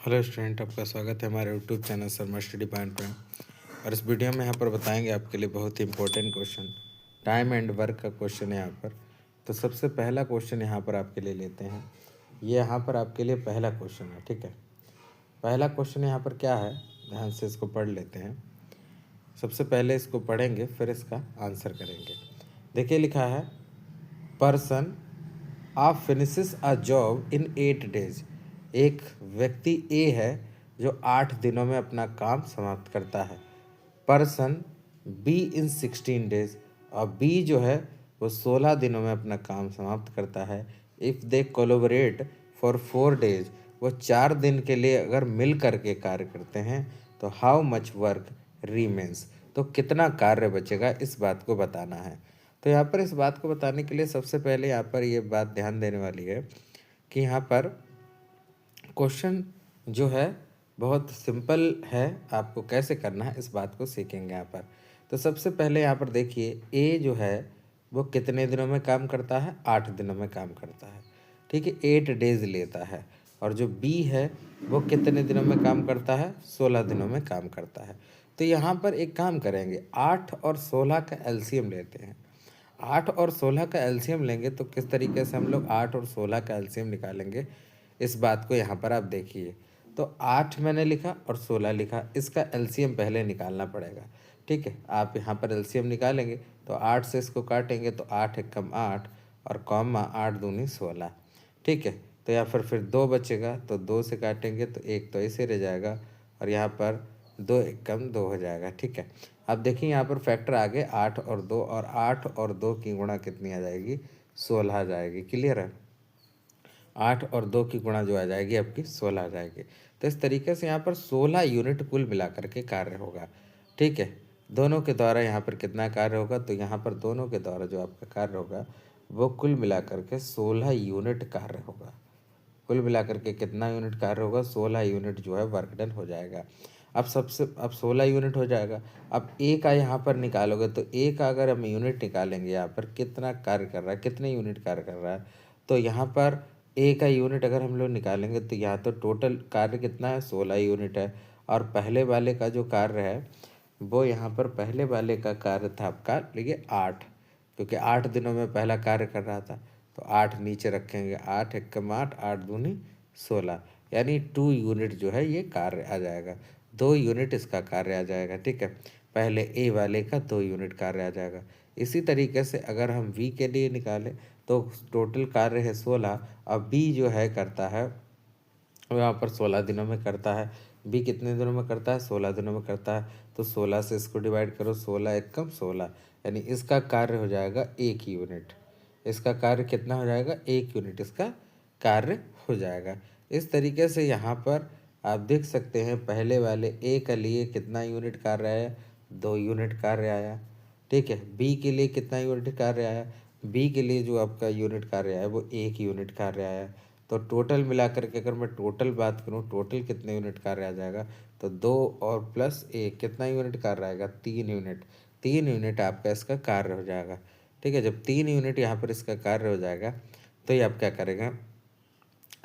Hello student, आपका स्वागत है हमारे YouTube channel Sharma study point पे। और इस वीडियो में यहाँ पर बताएंगे आपके लिए बहुत ही important question, time and work का क्वेश्चन है यहाँ पर। तो सबसे पहला क्वेश्चन यहाँ पर आपके लिए लेते हैं। ये यहाँ पर आपके लिए पहला क्वेश्चन है, ठीक है। पहला क्वेश्चन यहाँ पर क्या है, ध्यान से इसको पढ़ लेते हैं। सबसे पहले इसको पढ़ेंगे, फिर इसका आंसर करेंगे। देखिए लिखा है, पर्सन आप finishes a job in 8 days. एक व्यक्ति ए है जो 8 दिनों में अपना काम समाप्त करता है। पर्सन बी इन 16 डेज, और बी जो है वो 16 दिनों में अपना काम समाप्त करता है। If they collaborate for 4 days, वो 4 दिन के लिए अगर मिल करके कार्य करते हैं तो हाउ मच वर्क रीमेंस, तो कितना कार्य बचेगा, इस बात को बताना है। तो यहाँ पर इस बात को बताने के लिए सबसे पहले यहाँ पर ये बात ध्यान देने वाली है कि यहाँ पर क्वेश्चन जो है बहुत सिंपल है, आपको कैसे करना है इस बात को सीखेंगे यहाँ पर। तो सबसे पहले यहाँ पर देखिए, ए जो है वो कितने दिनों में काम करता है, 8 दिनों में काम करता है, ठीक है, 8 डेज लेता है। और जो बी है वो कितने दिनों में काम करता है, 16 दिनों में काम करता है। तो यहाँ पर एक काम करेंगे, 8 और 16 का एलसीएम लेते हैं। 8 और 16 का एलसीएम लेंगे तो किस तरीके से हम लोग 8 और 16 का एलसीएम निकालेंगे, इस बात को यहाँ पर आप देखिए। तो 8 मैंने लिखा और 16 लिखा, इसका एलसीएम पहले निकालना पड़ेगा, ठीक है। आप यहाँ पर एलसीएम निकालेंगे तो 8 से इसको काटेंगे तो 8 एकम 8 और कॉमा 8 दूनी 16, ठीक है। तो यहाँ पर फिर 2 बचेगा तो 2 से काटेंगे तो 1 तो ऐसे रह जाएगा, और यहाँ पर 2 एकम 2 हो जाएगा, ठीक है। अब देखिए यहाँ पर फैक्टर आ गए 8 और 2, और 8 और 2 की गुणा कितनी आ जाएगी, 16 आ जाएगी। क्लियर है, 8 और 2 की गुणा जो आ जाएगी आपकी 16 आ जाएगी। तो इस तरीके से यहाँ पर 16 यूनिट कुल मिलाकर के कार्य होगा, ठीक है। दोनों के द्वारा यहाँ पर कितना कार्य होगा, तो यहाँ पर दोनों के द्वारा जो आपका कार्य होगा वो कुल मिलाकर के 16 यूनिट कार्य होगा। कुल मिलाकर के कितना यूनिट कार्य होगा, 16 यूनिट जो है वर्क डन हो जाएगा। अब 16 यूनिट हो जाएगा। अब ए का यहाँ पर निकालोगे तो ए का अगर हम यूनिट निकालेंगे, यहाँ पर कितना कार्य कर रहा है, कितने यूनिट कार्य कर रहा है, तो यहाँ पर ए का यूनिट अगर हम लोग निकालेंगे तो यहाँ तो टोटल कार्य कितना है, 16 यूनिट है। और पहले वाले का जो कार्य है वो यहाँ पर पहले वाले का कार्य था आपका, देखिए 8, क्योंकि 8 दिनों में पहला कार्य कर रहा था तो 8 नीचे रखेंगे, 8 एकम 8, 8 दूनी 16, यानी 2 यूनिट जो है ये कार्य आ जाएगा, 2 यूनिट इसका कार्य आ जाएगा, ठीक है। पहले ए वाले का 2 यूनिट कार्य आ जाएगा। इसी तरीके से अगर हम वी के लिए निकालें तो टोटल कार्य है 16, अब बी जो है करता है यहाँ पर 16 दिनों में करता है। बी कितने दिनों में करता है, 16 दिनों में करता है। तो 16 से इसको डिवाइड करो, 16 एकम 16, यानी इसका कार्य हो जाएगा 1 यूनिट। इसका कार्य कितना हो जाएगा, 1 यूनिट इसका कार्य हो जाएगा। इस तरीके से यहाँ पर आप देख सकते हैं पहले वाले ए के लिए कितना यूनिट कार्य आया, 2 यूनिट कार्य आया, ठीक है। बी के लिए कितना यूनिट कार्य आया, बी के लिए जो आपका यूनिट कार्य आया वो 1 यूनिट कार्य आया। तो टोटल मिलाकर के अगर मैं टोटल बात करूँ, टोटल कितने यूनिट कार्य आ जाएगा, तो 2 और प्लस 1 कितना यूनिट कार्य आएगा, 3 यूनिट। 3 यूनिट आपका इसका कार्य हो जाएगा, ठीक है। जब 3 यूनिट यहाँ पर इसका कार्य हो जाएगा तो ये आप क्या करेगा,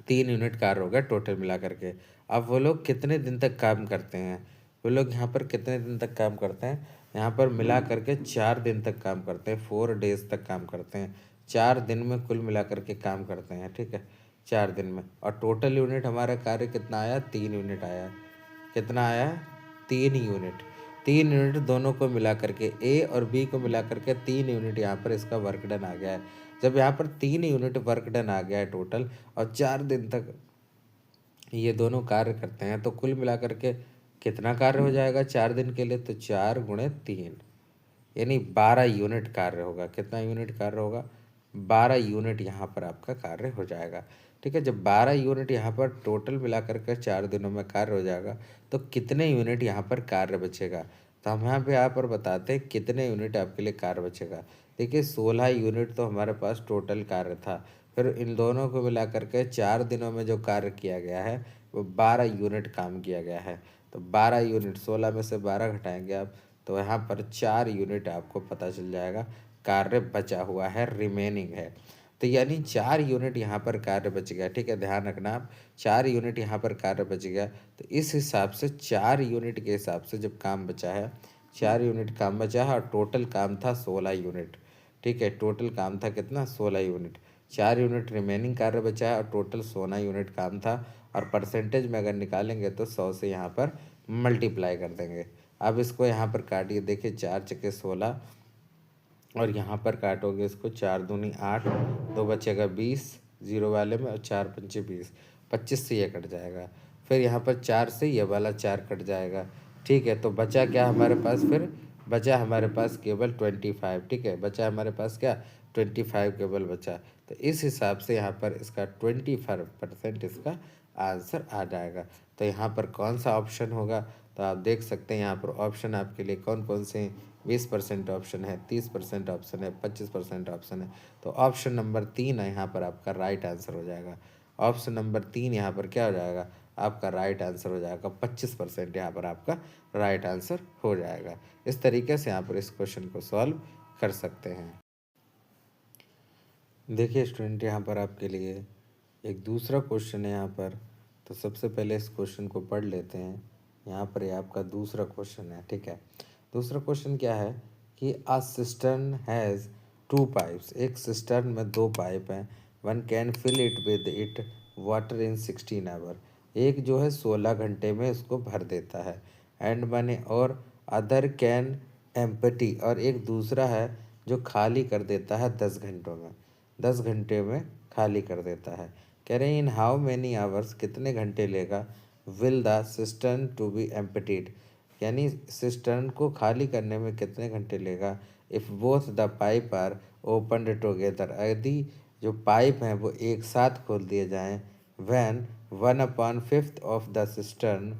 3 यूनिट कार्य होगा टोटल मिला करके। अब वो लोग कितने दिन तक काम करते हैं, वो लोग यहाँ पर कितने दिन तक काम करते हैं, यहाँ पर मिला करके 4 दिन तक काम करते हैं, 4 डेज तक काम करते हैं, 4 दिन में कुल मिला करके काम करते हैं, ठीक है, 4 दिन में। और टोटल यूनिट हमारा कार्य कितना आया, 3 यूनिट आया। कितना आया, 3 यूनिट। 3 यूनिट दोनों को मिला करके, ए और बी को मिला करके 3 यूनिट यहाँ पर इसका वर्क डन आ गया है। जब यहाँ पर 3 यूनिट वर्क डन आ गया है टोटल, और 4 दिन तक ये दोनों कार्य करते हैं, तो कुल मिला करके कितना कार्य हो जाएगा 4 दिन के लिए, तो 4 गुणे 3 यानी 12 यूनिट कार्य होगा। कितना यूनिट कार्य होगा, 12 यूनिट यहाँ पर आपका कार्य हो जाएगा, ठीक है। जब 12 यूनिट यहाँ पर टोटल मिला करके 4 दिनों में कार्य हो जाएगा तो कितने यूनिट यहाँ पर कार्य बचेगा, तो हम यहाँ पर बताते हैं कितने यूनिट आपके लिए कार्य बचेगा। देखिए 16 यूनिट तो हमारे पास टोटल कार्य था, फिर इन दोनों को मिला करके 4 दिनों में जो कार्य किया गया है वो 12 यूनिट काम किया गया है। तो 12 यूनिट, 16 में से 12 घटाएंगे आप तो यहाँ पर 4 यूनिट आपको पता चल जाएगा कार्य बचा हुआ है, रिमेनिंग है। तो यानी 4 यूनिट यहाँ पर कार्य बच गया। ठीक है, ध्यान रखना आप, 4 यूनिट यहाँ पर कार्य बच गया। तो इस हिसाब से 4 यूनिट के हिसाब से जब काम बचा है, 4 यूनिट काम बचा है और टोटल काम था 16 यूनिट। ठीक है, टोटल काम था कितना, 16 यूनिट। 4 यूनिट रिमेनिंग कार्य बचा है और टोटल 16 यूनिट काम था। और परसेंटेज में अगर निकालेंगे तो 100 से यहाँ पर मल्टीप्लाई कर देंगे। अब इसको यहाँ पर काटिए, देखिए 4 चक्के 16 और यहाँ पर काटोगे इसको, 4 दूनी 8, 2 बचेगा 20 जीरो वाले में, और 4 पंचे 20, 25 से ये कट जाएगा। फिर यहाँ पर 4 से ये वाला 4 कट जाएगा। ठीक है, तो बचा क्या हमारे पास, फिर बचा हमारे पास केवल 25। ठीक है, बचा हमारे पास क्या, 25 केवल बचा। तो इस हिसाब से यहाँ पर इसका 25% इसका आंसर आ जाएगा। तो यहाँ पर कौन सा ऑप्शन होगा, तो आप देख सकते हैं यहाँ पर ऑप्शन आपके लिए कौन कौन से 20% ऑप्शन है, 30% ऑप्शन है, 25% ऑप्शन है। तो ऑप्शन नंबर 3 है यहाँ पर आपका राइट आंसर हो जाएगा। ऑप्शन नंबर 3 यहाँ पर क्या हो जाएगा, आपका राइट आंसर हो जाएगा। 25% यहाँ पर आपका राइट आंसर हो जाएगा। इस तरीके से यहाँ पर इस क्वेश्चन को सॉल्व कर सकते हैं। देखिए स्टूडेंट, यहाँ पर आपके लिए एक दूसरा क्वेश्चन है यहाँ पर। तो सबसे पहले इस क्वेश्चन को पढ़ लेते हैं। यहाँ पर ये आपका दूसरा क्वेश्चन है। ठीक है, दूसरा क्वेश्चन क्या है कि अ सिस्टर्न हैज़ 2 पाइप्स। एक सिस्टर्न में 2 पाइप हैं। One can fill it with it water in 16 hour. एक जो है 16 घंटे में इसको भर देता है। एंड बने और अदर कैन एम्पटी, और एक दूसरा है जो खाली कर देता है 10 घंटों में, 10 घंटे में खाली कर देता है। कह रहे हैं इन हाउ मैनी आवर्स, कितने घंटे लेगा, will the cistern to be emptied, यानी सिस्टर्न को खाली करने में कितने घंटे लेगा। If both the pipe are opened together, यदि जो पाइप हैं वो एक साथ खोल दिए जाएं। When 1/5 of the cistern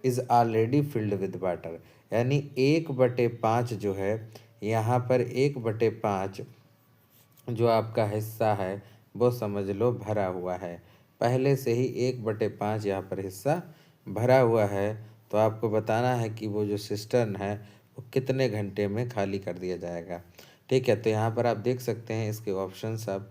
is already filled with water, यानी 1/5 जो है यहाँ पर 1/5 जो आपका हिस्सा है वो समझ लो भरा हुआ है। पहले से ही 1/5 यहाँ पर हिस्सा भरा हुआ है। तो आपको बताना है कि वो जो सिस्टर्न है वो कितने घंटे में खाली कर दिया जाएगा। ठीक है, तो यहाँ पर आप देख सकते हैं इसके ऑप्शंस आप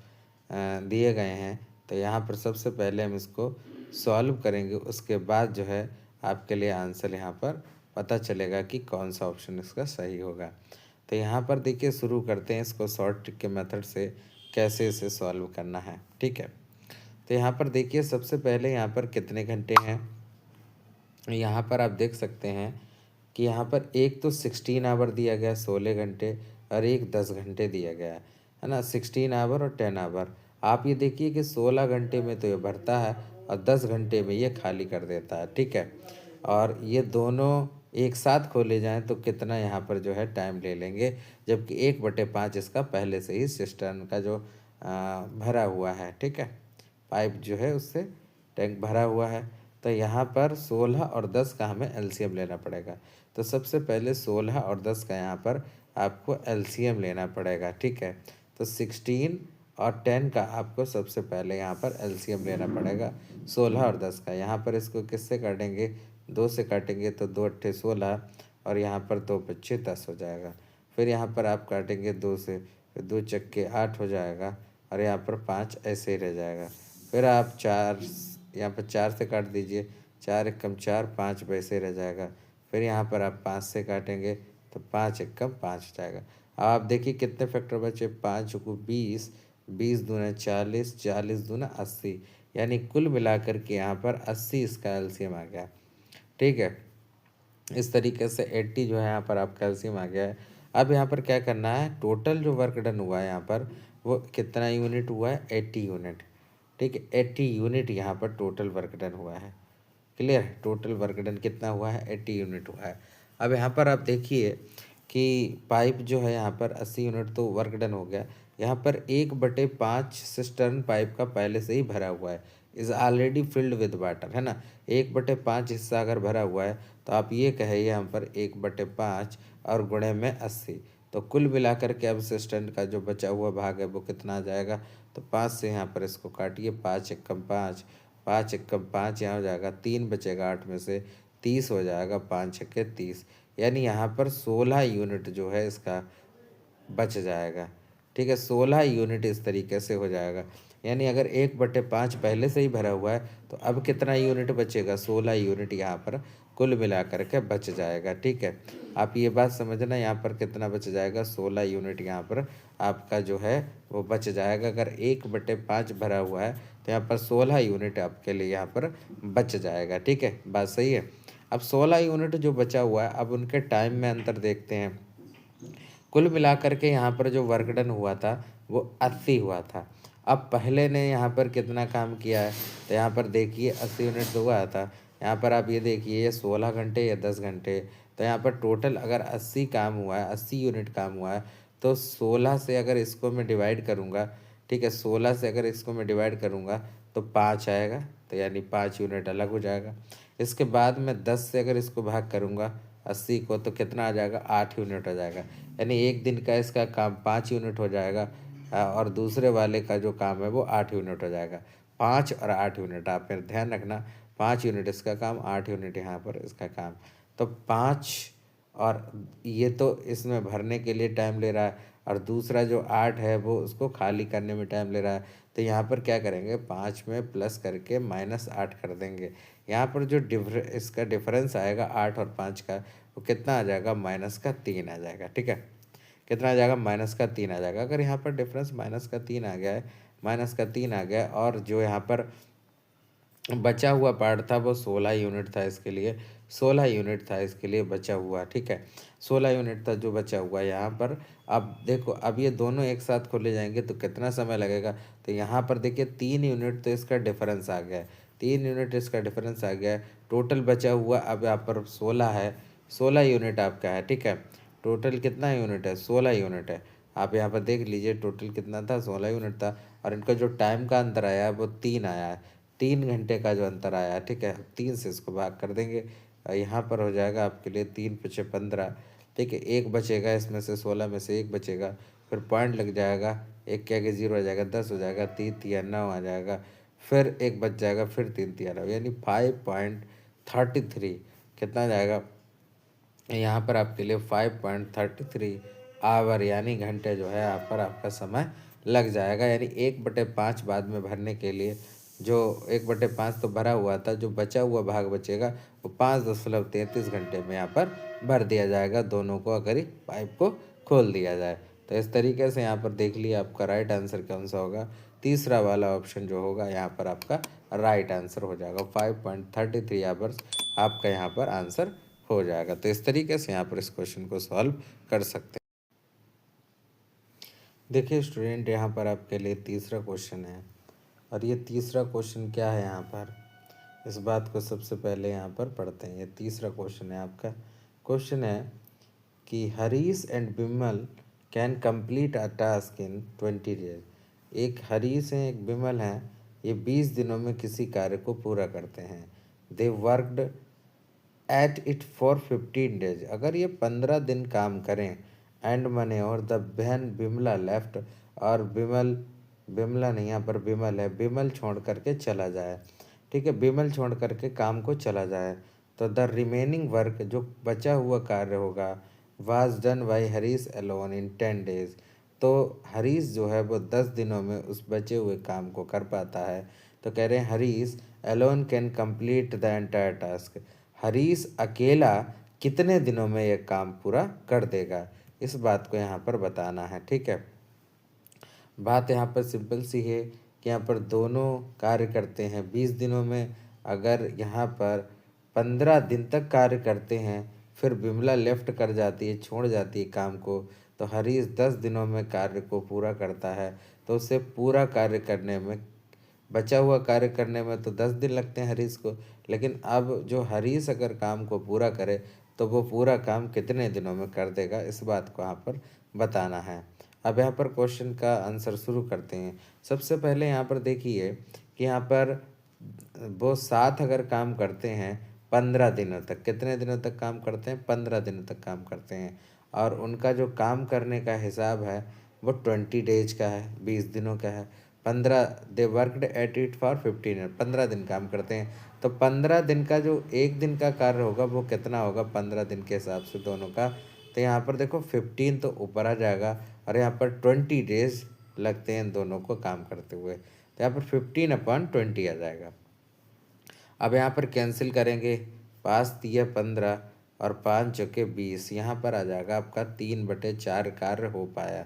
दिए गए हैं। तो यहाँ पर सबसे पहले हम इसको सॉल्व करेंगे, उसके बाद जो है आपके लिए आंसर यहाँ पर पता चलेगा कि कौन सा ऑप्शन इसका सही होगा। तो यहाँ पर देखिए शुरू करते हैं इसको शॉर्ट ट्रिक के मेथड से कैसे इसे सॉल्व करना है। ठीक है, तो यहाँ पर देखिए सबसे पहले यहाँ पर कितने घंटे हैं। यहाँ पर आप देख सकते हैं कि यहाँ पर एक तो 16 आवर दिया गया 16 घंटे, और एक 10 घंटे दिया गया है ना, 16 आवर और 10 आवर। आप ये देखिए कि 16 घंटे में तो ये भरता है और 10 घंटे में ये खाली कर देता है। ठीक है, और ये दोनों एक साथ खोले जाएं तो कितना यहाँ पर जो है टाइम ले लेंगे, जबकि 1/5 इसका पहले से ही सिस्टर्न का जो भरा हुआ है। ठीक है, पाइप जो है उससे टैंक भरा हुआ है। तो यहाँ पर 16 और 10 का हमें एलसीएम लेना पड़ेगा। तो सबसे पहले 16 और 10 का यहाँ पर आपको एलसीएम लेना पड़ेगा। ठीक है, तो 16 और 10 का आपको सबसे पहले यहाँ पर एलसीएम लेना पड़ेगा। 16 और 10 का यहाँ पर इसको किससे काटेंगे, 2 से काटेंगे तो 2 अट्ठे 16, और यहाँ पर 2 पच्चे 10 हो जाएगा। फिर यहाँ पर आप काटेंगे 2 से, फिर 2 चक्के 8 हो जाएगा, और यहाँ पर 5 ऐसे ही रह जाएगा। फिर आप 4 यहाँ पर 4 से काट दीजिए, 4 एकम 4, 5 वैसे रह जाएगा। फिर यहाँ पर आप 5 से काटेंगे तो 5 एकम 5 हो जाएगा। अब आप देखिए कितने फैक्टर बचे, 5 को 20, 20 दूना 40, 40 दूना 80, यानी कुल मिलाकर के यहाँ पर 80 इसका एलसीएम आ गया। ठीक है, इस तरीके से 80 जो है यहाँ पर आपका एलसीएम आ गया है। अब यहाँ पर क्या करना है, टोटल जो वर्क डन हुआ है यहाँ पर वो कितना यूनिट हुआ है, 80 यूनिट। ठीक है, 80 यूनिट यहाँ पर टोटल वर्क डन हुआ है। क्लियर है, टोटल वर्क डन कितना हुआ है, 80 यूनिट हुआ है। अब यहाँ पर आप देखिए कि पाइप जो है यहाँ पर 80 यूनिट तो वर्क डन हो गया। यहाँ पर 1/5 सिस्टर्न पाइप का पहले से ही भरा हुआ है, is already filled with water, है ना। 1/5 हिस्सा अगर भरा हुआ है तो आप ये कहिए यहाँ पर 1/5 और गुणे में 80, तो कुल मिलाकर के अब सिस्टर्न का जो बचा हुआ भाग है वो कितना आ जाएगा। तो 5 से यहाँ पर इसको काटिए, 5 एकम 5, 5 एकम 5 यहाँ हो जाएगा, 3 बचेगा 8 में से, 30 हो जाएगा, 5 छक्के 30, यानी यहाँ पर 16 यूनिट जो है इसका बच जाएगा। ठीक है, 16 यूनिट इस तरीके से हो जाएगा। यानी अगर 1/5 पहले से ही भरा हुआ है तो अब कितना यूनिट बचेगा, 16 यूनिट यहाँ पर कुल मिला करके बच जाएगा। ठीक है, आप ये बात समझना, यहाँ पर कितना बच जाएगा, 16 यूनिट यहाँ पर आपका जो है वो बच जाएगा। अगर 1/5 भरा हुआ है तो यहाँ पर 16 यूनिट आपके लिए यहाँ पर बच जाएगा। ठीक है, बात सही है। अब 16 यूनिट जो बचा हुआ है, अब उनके टाइम में अंतर देखते हैं। कुल मिलाकर के यहाँ पर जो वर्क डन हुआ था वो 80 हुआ था। अब पहले ने यहाँ पर कितना काम किया है, तो यहाँ पर देखिए 80 यूनिट तो हुआ था। यहाँ पर आप ये देखिए ये 16 घंटे या 10 घंटे, तो यहाँ पर टोटल अगर 80 काम हुआ है, 80 यूनिट काम हुआ है, तो 16 से अगर इसको मैं डिवाइड करूँगा, ठीक है, 16 से अगर इसको मैं डिवाइड करूँगा तो 5 आएगा, तो यानी 5 यूनिट अलग हो जाएगा। इसके बाद मैं 10 से अगर इसको भाग करूँगा 80 को, तो कितना आ जाएगा, 8 यूनिट हो जाएगा। यानी एक दिन का इसका काम 5 यूनिट हो जाएगा और दूसरे वाले का जो काम है वो 8 यूनिट हो जाएगा। 5 और 8 यूनिट, आप फिर ध्यान रखना, 5 यूनिट इसका काम, 8 यूनिट यहाँ पर इसका काम। तो 5 और ये तो इसमें भरने के लिए टाइम ले रहा है, और दूसरा जो 8 है वो उसको खाली करने में टाइम ले रहा है। तो यहाँ पर क्या करेंगे, 5 में प्लस करके -8 कर देंगे। यहाँ पर जो इसका डिफरेंस आएगा 8 और 5 का, वो कितना आ जाएगा, -3 आ जाएगा। ठीक है, कितना आ जाएगा, -3 आ जाएगा। अगर यहाँ पर डिफरेंस -3 आ गया है, -3 आ गया, और जो यहाँ पर बचा हुआ पार्ट था वो 16 यूनिट था इसके लिए, 16 यूनिट था इसके लिए बचा हुआ। ठीक है, 16 यूनिट था जो बचा हुआ यहाँ पर। अब देखो, अब ये दोनों एक साथ खोले जाएंगे तो कितना समय लगेगा, तो यहाँ पर देखिए 3 यूनिट तो इसका डिफरेंस आ गया है, 3 यूनिट इसका डिफरेंस आ गया है। टोटल बचा हुआ अब यहाँ पर 16 है, 16 यूनिट आपका है। ठीक है, टोटल कितना यूनिट है, 16 यूनिट है। आप यहाँ पर देख लीजिए टोटल कितना था, 16 यूनिट था, और इनका जो टाइम का अंतर आया है वो 3 आया है, 3 घंटे का जो अंतर आया है। ठीक है, 3 से इसको भाग कर देंगे, यहाँ पर हो जाएगा आपके लिए 3×5 = 15। ठीक है, एक बचेगा इसमें से, 16 में से एक बचेगा, फिर पॉइंट लग जाएगा, एक के आगे 0 आ जाएगा, 10 हो जाएगा, 3×3 = 9 आ जाएगा, फिर एक बच जाएगा, फिर 3×3 यानी 5.33 कितना आ जाएगा यहाँ पर आपके लिए, 5.33 आवर यानी घंटे जो है यहाँ पर आपका समय लग जाएगा। यानी 1/5 बाद में भरने के लिए, जो 1/5 तो भरा हुआ था, जो बचा हुआ भाग बचेगा वो 5.33 घंटे में यहाँ पर भर दिया जाएगा, दोनों को अगर ही पाइप को खोल दिया जाए। तो इस तरीके से यहाँ पर देख लिया, आपका राइट आंसर कौन सा होगा, तीसरा वाला ऑप्शन जो होगा यहाँ पर आपका राइट आंसर हो जाएगा। 5.33 आवर्स आपका यहाँ पर आंसर हो जाएगा। तो इस तरीके से यहाँ पर इस क्वेश्चन को सॉल्व कर सकते हैं। देखिए स्टूडेंट, यहाँ पर आपके लिए तीसरा क्वेश्चन है, और ये तीसरा क्वेश्चन क्या है यहाँ पर, इस बात को सबसे पहले यहाँ पर पढ़ते हैं। ये तीसरा क्वेश्चन है आपका। क्वेश्चन है कि Harish and Bimal can complete a task in 20 days. एक हरीश है, एक बिमल है, ये 20 दिनों में किसी कार्य को पूरा करते हैं। They worked at it for 15 days. अगर ये 15 दिन काम करें, एंड मने और द बहन बिमला लेफ्ट, और बिमला नहीं, यहाँ पर बिमल है, बिमल छोड़ करके चला जाए। ठीक है, बिमल छोड़ करके काम को चला जाए, तो द रिमेनिंग वर्क, जो बचा हुआ कार्य होगा, was done by Harish alone in 10 days. तो हरीश जो है वो 10 दिनों में उस बचे हुए काम को कर पाता है। तो कह रहे हैं Harish alone can complete the entire task. Harish अकेला कितने दिनों में यह काम पूरा कर देगा, इस बात को यहाँ पर बताना है। ठीक है, बात यहाँ पर सिंपल सी है कि यहाँ पर दोनों कार्य करते हैं 20 दिनों में। अगर यहाँ पर 15 दिन तक कार्य करते हैं, फिर बिमला लेफ्ट कर जाती है, छोड़ जाती है काम को, तो हरीश 10 दिनों में कार्य को पूरा करता है। तो उसे पूरा कार्य करने में, बचा हुआ कार्य करने में तो 10 दिन लगते हैं हरीश को, लेकिन अब जो हरीश अगर काम को पूरा करे तो वो पूरा काम कितने दिनों में कर देगा, इस बात को यहाँ पर बताना है। अब यहाँ पर क्वेश्चन का आंसर शुरू करते हैं। सबसे पहले यहाँ पर देखिए कि यहाँ पर वो साथ अगर काम करते हैं 15 दिनों तक, कितने दिनों तक काम करते हैं, 15 दिनों तक काम करते हैं, और उनका जो काम करने का हिसाब है वो 20 डेज का है, 20 दिनों का है। 15 they worked at it for 15, 15 दिन काम करते हैं। तो 15 दिन का जो एक दिन का कार्य होगा वो कितना होगा 15 दिन के हिसाब से दोनों का, तो यहाँ पर देखो 15 तो ऊपर आ जाएगा और यहाँ पर 20 डेज लगते हैं इन दोनों को काम करते हुए, तो यहाँ पर 15/20 आ जाएगा। अब यहाँ पर कैंसिल करेंगे, 5 तिया 15 और 5 चौके 20, यहाँ पर आ जाएगा आपका 3/4 कार्य हो पाया।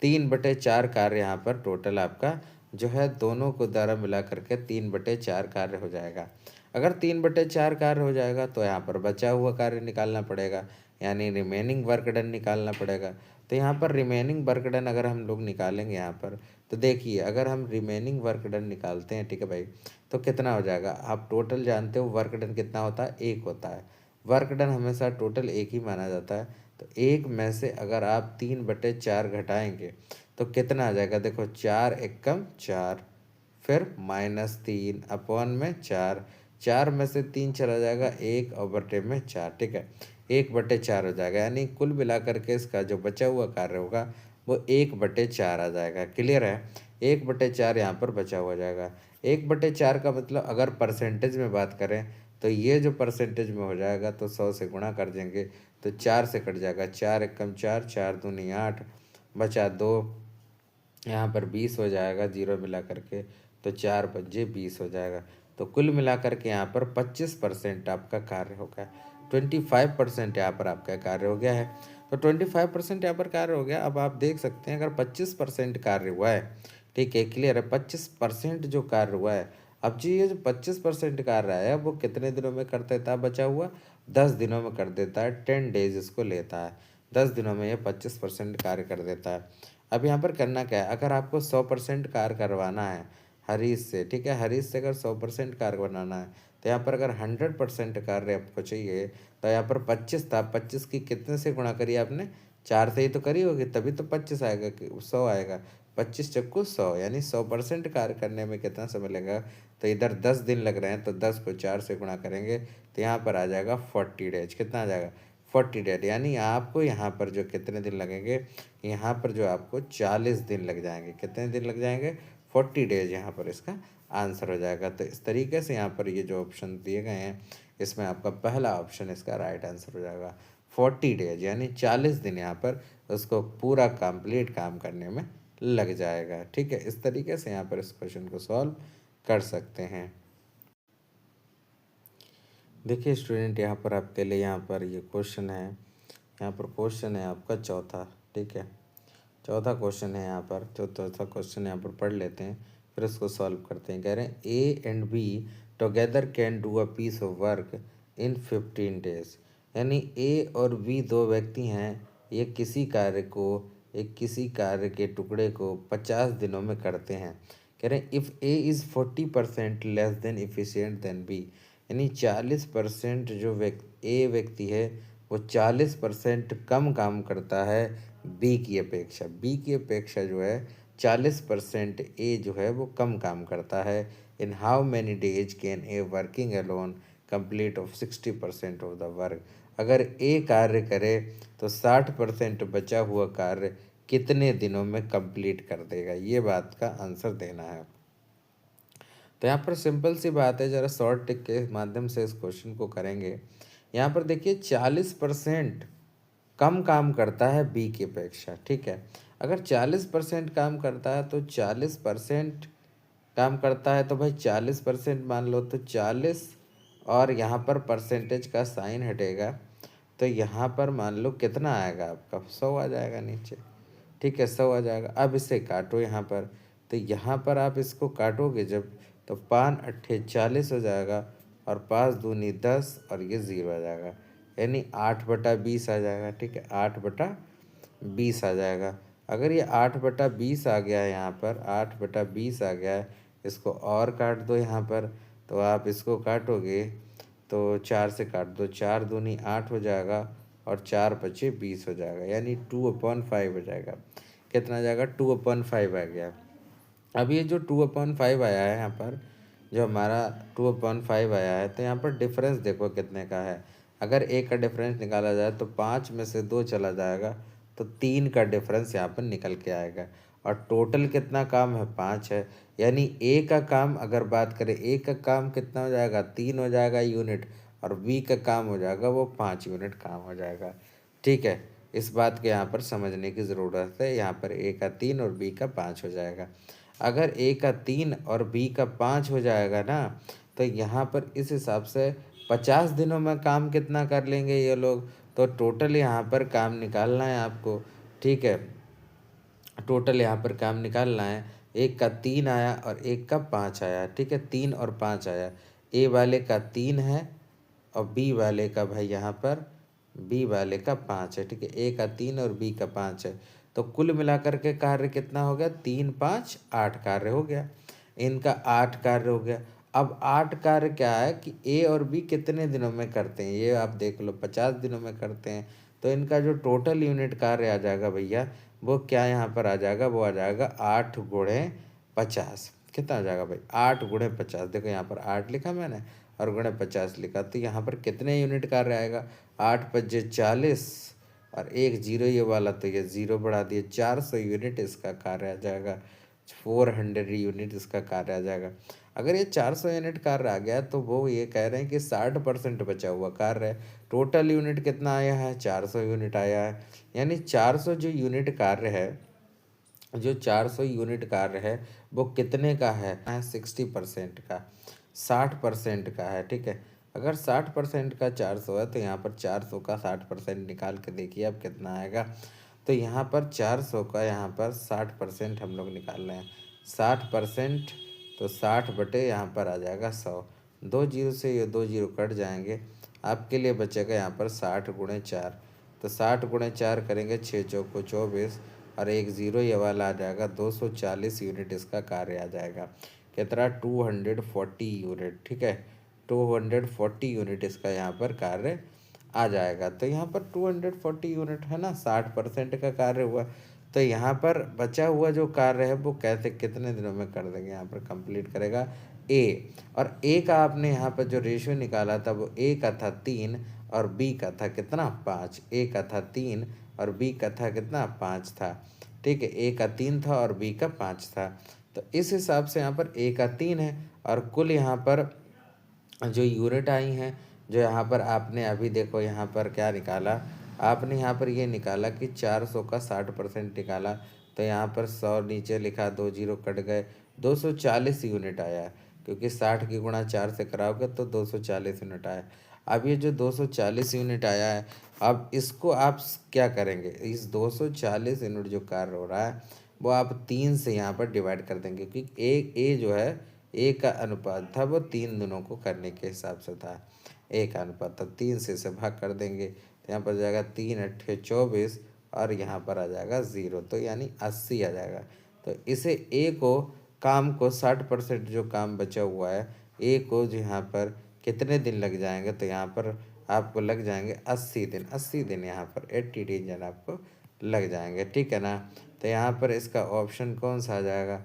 3/4 कार्य यहाँ पर टोटल आपका जो है दोनों को द्वारा मिला करके 3/4 कार्य हो जाएगा। अगर 3/4 कार्य हो जाएगा तो यहाँ पर बचा हुआ कार्य निकालना पड़ेगा, यानी रिमेनिंग वर्क डन निकालना पड़ेगा। तो यहाँ पर रिमेनिंग वर्क डन अगर हम लोग निकालेंगे यहाँ पर, तो देखिए अगर हम रिमेनिंग वर्क डन निकालते हैं, ठीक है भाई, तो कितना हो जाएगा। आप टोटल जानते हो वर्क डन कितना होता है, 1 होता है। वर्क डन हमेशा टोटल 1 ही माना जाता है। तो 1 में से अगर आप 3/4 घटाएंगे तो कितना आ जाएगा, देखो 4 एकम 4, फिर -3 अपॉन में 4, 4 में से 3 चला जाएगा 1 और बटे में 4, ठीक है, 1/4 हो जाएगा। यानी कुल मिलाकर के इसका जो बचा हुआ कार्य होगा वो 1/4 आ जाएगा। क्लियर है, 1/4 यहाँ पर बचा हुआ जाएगा। 1/4 का मतलब अगर परसेंटेज में बात करें तो ये जो परसेंटेज में हो जाएगा तो 100 से गुणा कर देंगे तो 4 से कट जाएगा, 4 एकम 4, 4 दूनी 8, बचा 2, यहाँ पर 20 हो जाएगा जीरो मिला करके, तो 4×5 = 20 हो जाएगा। तो कुल मिला करके यहाँ पर 25% आपका कार्य हो गया, 25% यहाँ पर आपका कार्य हो गया है। तो 25% यहाँ पर कार्य हो गया। अब आप देख सकते हैं अगर 25% कार्य हुआ है, ठीक है, क्लियर है, 25% जो कार्य हुआ है। अब जी ये जो 25% कार्य है वो कितने दिनों में कर देता है, बचा हुआ 10 दिनों में कर देता है, 10 डेज इसको लेता है, 10 दिनों में ये 25% कार्य कर देता है। अब यहाँ पर करना क्या है, अगर आपको 100% कार्य करवाना है हरीश से, ठीक है, हरीश से अगर 100% कार्य बनाना है तो यहाँ पर अगर 100% कार्य आपको चाहिए तो यहाँ पर 25 था, 25 की कितने से गुणा करिए आपने, 4 से ही तो करी होगी, तभी तो 25 आएगा, 100 आएगा, 25×100 यानी 100% कार्य करने में कितना समय लगेगा, तो इधर 10 दिन लग रहे हैं तो 10 को 4 से गुणा करेंगे तो यहाँ पर आ जाएगा 40 डेज। कितना आ जाएगा, 40 डेज, यानी आपको यहाँ पर जो कितने दिन लगेंगे, यहाँ पर जो आपको 40 दिन लग जाएंगे। कितने दिन लग जाएंगे, 40 डेज यहाँ पर इसका आंसर हो जाएगा। तो इस तरीके से यहाँ पर ये जो ऑप्शन दिए गए हैं इसमें आपका पहला ऑप्शन इसका राइट आंसर हो जाएगा, 40 डेज, यानी 40 दिन यहाँ पर उसको पूरा कंप्लीट काम करने में लग जाएगा। ठीक है, इस तरीके से यहाँ पर इस क्वेश्चन को सॉल्व कर सकते हैं। देखिए स्टूडेंट, यहाँ पर आपके लिए यहाँ पर ये क्वेश्चन है, यहाँ पर क्वेश्चन है आपका चौथा, ठीक है, चौथा क्वेश्चन है यहाँ पर। जो चौथा क्वेश्चन यहाँ पर पढ़ लेते हैं फिर उसको सॉल्व करते हैं। कह रहे हैं A and B together can do a piece of work in 15 days, यानी ए और बी दो व्यक्ति हैं, ये किसी कार्य के टुकड़े को 50 दिनों में करते हैं। कह रहे हैं if A is 40% less than efficient than B, यानी 40% जो ए व्यक्ति है वो 40% कम काम करता है बी की अपेक्षा। बी की अपेक्षा जो है 40% ए जो है वो कम काम करता है। In how many days can a working alone complete of 60% of the work, अगर ए कार्य करे तो 60% बचा हुआ कार्य कितने दिनों में कंप्लीट कर देगा, ये बात का आंसर देना है। तो यहाँ पर सिंपल सी बात है, ज़रा शॉर्ट टिक के माध्यम से इस क्वेश्चन को करेंगे। यहाँ पर देखिए 40% कम काम करता है बी की अपेक्षा, ठीक है, अगर 40% काम करता है तो 40% काम करता है तो भाई 40% मान लो, तो 40 और यहाँ पर परसेंटेज का साइन हटेगा तो यहाँ पर मान लो कितना आएगा आपका, 100 आ जाएगा नीचे, ठीक है, 100 आ जाएगा। अब इसे काटो यहाँ पर, तो यहाँ पर आप इसको काटोगे जब तो 5×8 = 40 हो जाएगा और 5 दूनी 10 और ये 0 आ जाएगा, यानी 8/20 आ जाएगा, ठीक है, 8/20 आ जाएगा। अगर ये 8/20 आ गया है, यहाँ पर 8/20 आ गया है, इसको और काट दो यहाँ पर, तो आप इसको काटोगे तो 4 से काट दो, 4 दूनी 8 हो जाएगा और 4×5 = 20 हो जाएगा, यानी 2/5 हो जाएगा। कितना आ जाएगा, 2/5 आ गया। अब ये जो 2/5 आया है यहाँ पर, जो हमारा 2/5 आया है, तो यहाँ पर डिफरेंस देखो कितने का है। अगर एक का डिफरेंस निकाला जाए तो 5 में से 2 चला जाएगा तो 3 का डिफरेंस यहाँ पर निकल के आएगा, और टोटल कितना काम है, 5 है, यानी ए का काम अगर बात करें, ए का काम कितना हो जाएगा, 3 हो जाएगा यूनिट, और बी का काम हो जाएगा वो 5 यूनिट काम हो जाएगा। ठीक है, इस बात को यहाँ पर समझने की ज़रूरत है। यहाँ पर ए का 3 और बी का 5 हो जाएगा। अगर ए का 3 और बी का 5 हो जाएगा ना, तो यहाँ पर इस हिसाब से 50 दिनों में काम कितना कर लेंगे ये लोग। तो टोटल यहाँ पर काम निकालना है आपको, ठीक है। टोटल यहाँ पर काम निकालना है। एक का 3 आया और एक का 5 आया, ठीक है। 3 और 5 आया। ए वाले का 3 है और बी वाले का भाई यहाँ पर बी वाले का 5 है, ठीक है। ए का 3 और बी का 5 है। तो कुल मिलाकर के कार्य कितना हो गया? 3 5 8 कार्य हो गया। इनका 8 कार्य हो गया। अब 8 कार्य क्या है कि ए और बी कितने दिनों में करते हैं, ये आप देख लो। 50 दिनों में करते हैं। तो इनका जो टोटल यूनिट कार्य आ जाएगा भैया, वो क्या यहाँ पर आ जाएगा? वो आ जाएगा 8 गुणे 50। कितना आ जाएगा भाई? 8 गुणे 50। देखो यहाँ पर 8 लिखा मैंने और गुणे 50 लिखा, तो यहाँ पर कितने यूनिट कार्य आएगा? 8 पच्चे 40 और एक जीरो ये वाला, तो ये जीरो बढ़ा दिए। 400 यूनिट इसका कार्य आ जाएगा। 400 यूनिट इसका कार्य आ जाएगा। अगर ये 400 यूनिट कार्य आ गया तो वो ये कह रहे हैं कि 60% बचा हुआ कार्य है। टोटल यूनिट कितना आया है? 400 यूनिट आया है। यानी 400 जो यूनिट कार्य है, जो 400 यूनिट कार्य है, वो कितने का है? 60% का, 60% का है, ठीक है। अगर 60% का 400 है तो यहाँ पर 400 का 60% निकाल के देखिए अब कितना आएगा। तो यहाँ पर 400 का यहाँ पर 60% हम लोग निकाल रहे हैं। 60% तो 60 बटे यहाँ पर आ जाएगा 100। 2 जीरो से ये 2 जीरो कट जाएंगे। आपके लिए बचेगा यहाँ पर 60 गुणे 4। तो 60 गुणे 4 करेंगे, 6 चौको 24 और एक ज़ीरो ये वाला आ जाएगा। 240 यूनिट इसका कार्य आ जाएगा। कितना? 240 यूनिट, ठीक है। 240 यूनिट इसका यहाँ पर कार्य आ जाएगा। तो यहाँ पर 240 यूनिट है ना, 60% का कार्य हुआ। तो यहाँ पर बचा हुआ जो कार्य है वो कैसे कितने दिनों में कर देंगे? यहाँ पर कंप्लीट करेगा ए। और ए का आपने यहाँ पर जो रेशियो निकाला था वो ए का था 3 और बी का था कितना? 5। ए का था 3 और बी का था कितना? 5 था, ठीक है। ए का 3 था और बी का 5 था। तो इस हिसाब से यहाँ पर ए का 3 है और कुल यहाँ पर जो यूनिट आई हैं, जो यहाँ पर आपने अभी देखो यहाँ पर क्या निकाला, आपने यहाँ पर ये निकाला कि 400 का 60% निकाला। तो यहाँ पर 100 नीचे लिखा, 2 जीरो कट गए, 240 यूनिट आया। क्योंकि 60 की गुणा 4 से कराओगे तो 240 यूनिट आया। अब ये जो 240 यूनिट आया है, अब इसको आप क्या करेंगे? इस 240 यूनिट जो कार्य हो रहा है वो आप 3 से यहाँ पर डिवाइड कर देंगे, क्योंकि ए जो है, ए का अनुपात था वो 3 दिनों को करने के हिसाब से था। ए का अनुपात था, 3 से इसे भाग कर देंगे तो यहाँ पर जाएगा 3 अट्ठे 24 और यहाँ पर आ जाएगा 0, तो यानी 80 आ जाएगा। तो इसे ए को काम को 60% जो काम बचा हुआ है, ए को जो यहाँ पर कितने दिन लग जाएंगे? तो यहाँ पर आपको लग जाएंगे 80 दिन। 80 दिन यहाँ पर 80 डेज आपको लग जाएंगे, ठीक है ना। तो यहाँ पर इसका ऑप्शन कौन सा आ जाएगा?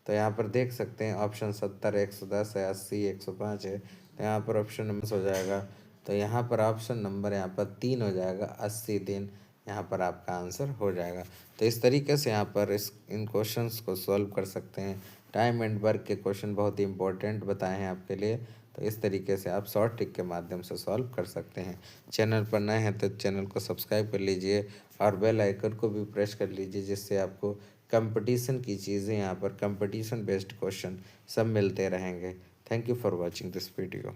तो यहाँ पर देख सकते हैं ऑप्शन 70 110 है, 80 105 है। तो यहाँ पर ऑप्शन नंबर हो जाएगा। तो यहाँ पर ऑप्शन नंबर यहाँ पर 3 हो जाएगा, 80 दिन यहाँ पर आपका आंसर हो जाएगा। तो इस तरीके से यहाँ पर इन क्वेश्चंस को सॉल्व कर सकते हैं। टाइम एंड वर्क के क्वेश्चन बहुत ही इंपॉर्टेंट बताए हैं आपके लिए। तो इस तरीके से आप शॉर्ट ट्रिक के माध्यम से सॉल्व कर सकते हैं। चैनल पर नए हैं तो चैनल को सब्सक्राइब कर लीजिए और बेल आइकन को भी प्रेस कर लीजिए, जिससे आपको कंपटीशन की चीज़ें, यहाँ पर कंपटीशन बेस्ड क्वेश्चन सब मिलते रहेंगे। Thank you for watching this video.